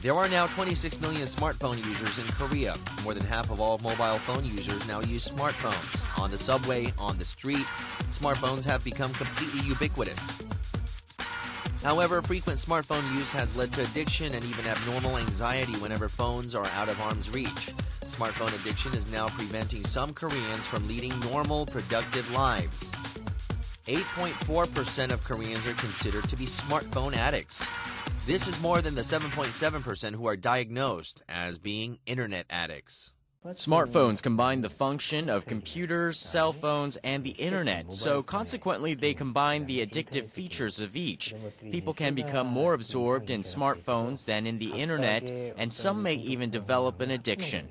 There are now 26 million smartphone users in Korea. More than half of all mobile phone users now use smartphones. On the subway, on the street, smartphones have become completely ubiquitous. However, frequent smartphone use has led to addiction and even abnormal anxiety whenever phones are out of arm's reach. Smartphone addiction is now preventing some Koreans from leading normal, productive lives. 8.4% of Koreans are considered to be smartphone addicts. This is more than the 7.7% who are diagnosed as being internet addicts. Smartphones combine the function of computers, cell phones, and the internet, so consequently they combine the addictive features of each. People can become more absorbed in smartphones than in the internet, and some may even develop an addiction.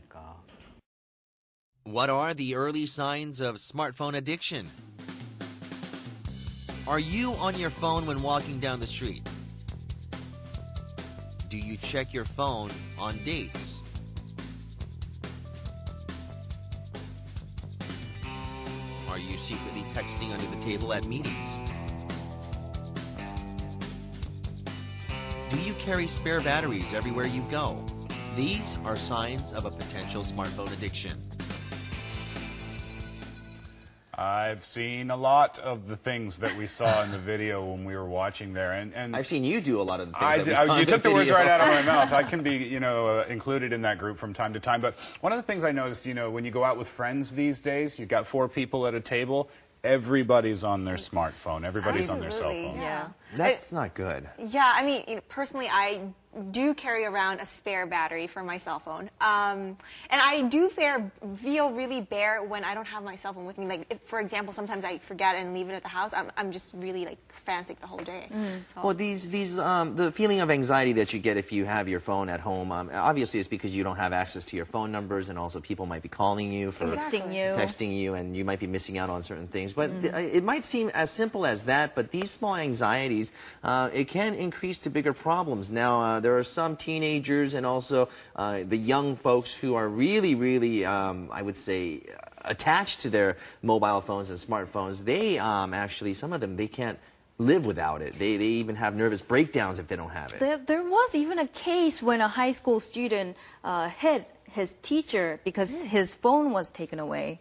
What are the early signs of smartphone addiction? Are you on your phone when walking down the street? Do you check your phone on dates? Are you secretly texting under the table at meetings? Do you carry spare batteries everywhere you go? These are signs of a potential smartphone addiction. I've seen a lot of the things that we saw in the video when we were watching there, and I've seen you do a lot of the things that we saw you in took the the words video. right out of my mouth. I can be, included in that group from time to time. But one of the things I noticed, when you go out with friends these days, you've got 4 people at a table. Everybody's on their smartphone. Everybody's on their cell phone. Yeah. That's not good. Yeah, I mean, personally, I do carry around a spare battery for my cell phone. And I do feel really bare when I don't have my cell phone with me. Like, if, for example, sometimes I forget and leave it at the house. I'm just really, like, frantic the whole day. So. Well, the feeling of anxiety that you get if you have your phone at home, obviously it's because you don't have access to your phone numbers, and also people might be calling you for texting you, and you might be missing out on certain things. But it might seem as simple as that, but these small anxieties, it can increase to bigger problems. Now, there are some teenagers and also the young folks who are really, I would say, attached to their mobile phones and smartphones. They actually, some of them, they can't live without it. They even have nervous breakdowns if they don't have it. There was even a case when a high school student hit his teacher because his phone was taken away.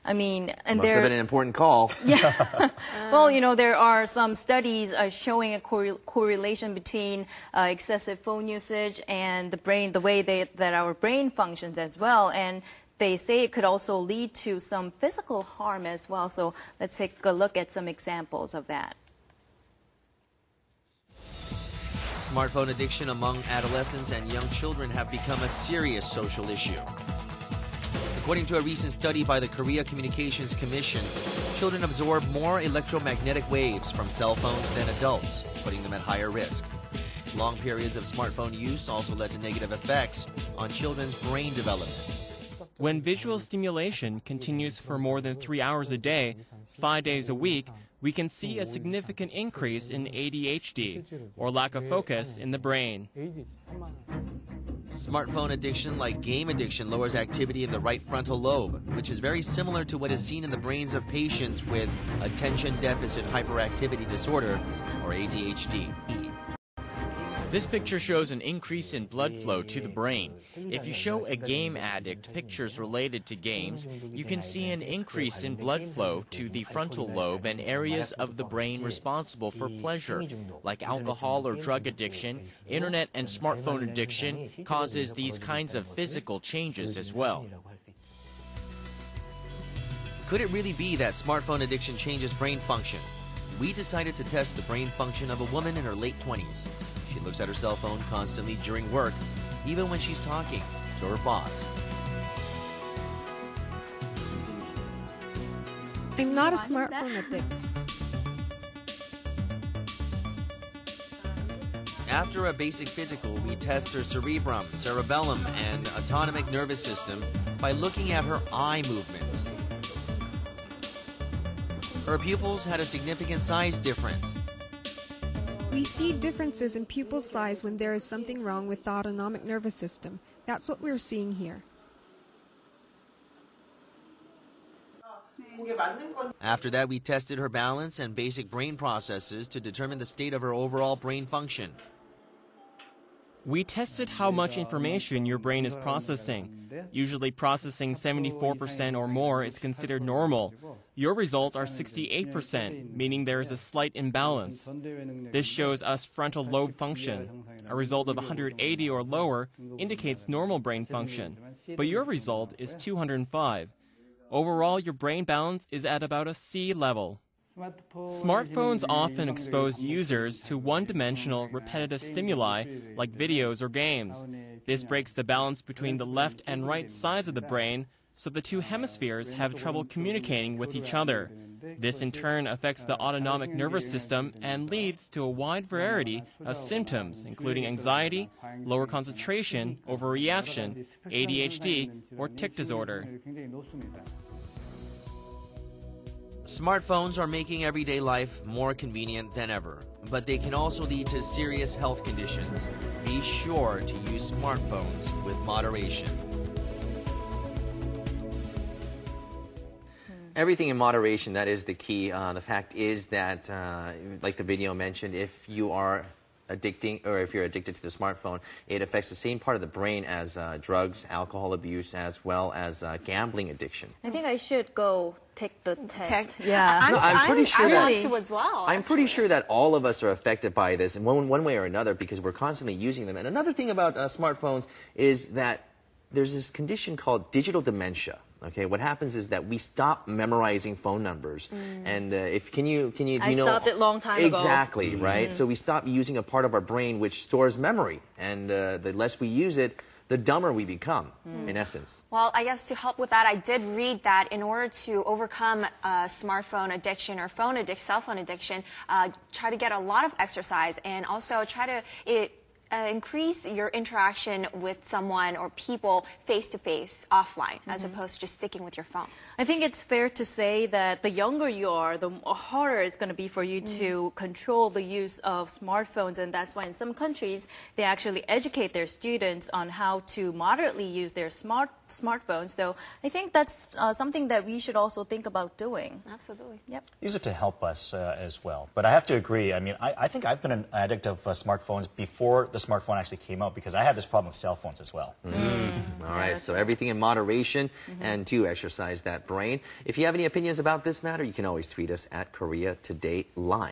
I mean, and must have been an important call. Yeah. Well, there are some studies showing a correlation between excessive phone usage and the way that our brain functions as well. And they say it could also lead to some physical harm as well. So let's take a look at some examples of that. Smartphone addiction among adolescents and young children have become a serious social issue. According to a recent study by the Korea Communications Commission, children absorb more electromagnetic waves from cell phones than adults, putting them at higher risk. Long periods of smartphone use also led to negative effects on children's brain development. When visual stimulation continues for more than 3 hours a day, 5 days a week, we can see a significant increase in ADHD, or lack of focus in the brain. Smartphone addiction, like game addiction, lowers activity in the right frontal lobe, which is very similar to what is seen in the brains of patients with attention deficit hyperactivity disorder, or ADHD. This picture shows an increase in blood flow to the brain. If you show a game addict pictures related to games, you can see an increase in blood flow to the frontal lobe and areas of the brain responsible for pleasure, like alcohol or drug addiction. Internet and smartphone addiction causes these kinds of physical changes as well. Could it really be that smartphone addiction changes brain function? We decided to test the brain function of a woman in her late 20s. She looks at her cell phone constantly during work, even when she's talking to her boss. I'm not a smartphone addict. After a basic physical, we test her cerebrum, cerebellum, and autonomic nervous system by looking at her eye movements. Her pupils had a significant size difference. We see differences in pupil size when there is something wrong with the autonomic nervous system. That's what we're seeing here. After that, we tested her balance and basic brain processes to determine the state of her overall brain function. We tested how much information your brain is processing. Usually processing 74% or more is considered normal. Your results are 68%, meaning there is a slight imbalance. This shows us frontal lobe function. A result of 180 or lower indicates normal brain function, but your result is 205. Overall, your brain balance is at about a C level. Smartphones often expose users to one-dimensional, repetitive stimuli like videos or games. This breaks the balance between the left and right sides of the brain, so the two hemispheres have trouble communicating with each other. This in turn affects the autonomic nervous system and leads to a wide variety of symptoms, including anxiety, lower concentration, overreaction, ADHD, or tic disorder. Smartphones are making everyday life more convenient than ever, but they can also lead to serious health conditions. Be sure to use smartphones with moderation. Everything in moderation, that is the key. The fact is that, like the video mentioned, if you are if you're addicted to the smartphone, it affects the same part of the brain as drugs, alcohol abuse, as well as gambling addiction. I think I should go take the test. Yeah, I'm pretty sure I that, want to as well. I'm pretty sure that all of us are affected by this in one way or another because we're constantly using them. And another thing about smartphones is that there's this condition called digital dementia. Okay, what happens is that we stop memorizing phone numbers, and I stopped it long time ago. Exactly, right? So we stop using a part of our brain which stores memory, and the less we use it, the dumber we become, in essence. Well, I guess to help with that, I did read that in order to overcome smartphone addiction or cell phone addiction, try to get a lot of exercise, and also try to increase your interaction with someone or people face-to-face, offline, as opposed to just sticking with your phone. I think it's fair to say that the younger you are, the harder it's going to be for you to control the use of smartphones, and that's why in some countries they actually educate their students on how to moderately use their smartphones. So I think that's something that we should also think about doing. Absolutely. Yep. Use it to help us as well. But I have to agree. I mean, I think I've been an addict of smartphones before the smartphone actually came out because I had this problem with cell phones as well. All right, so everything in moderation and do exercise that brain. If you have any opinions about this matter, you can always tweet us at Korea Today Live.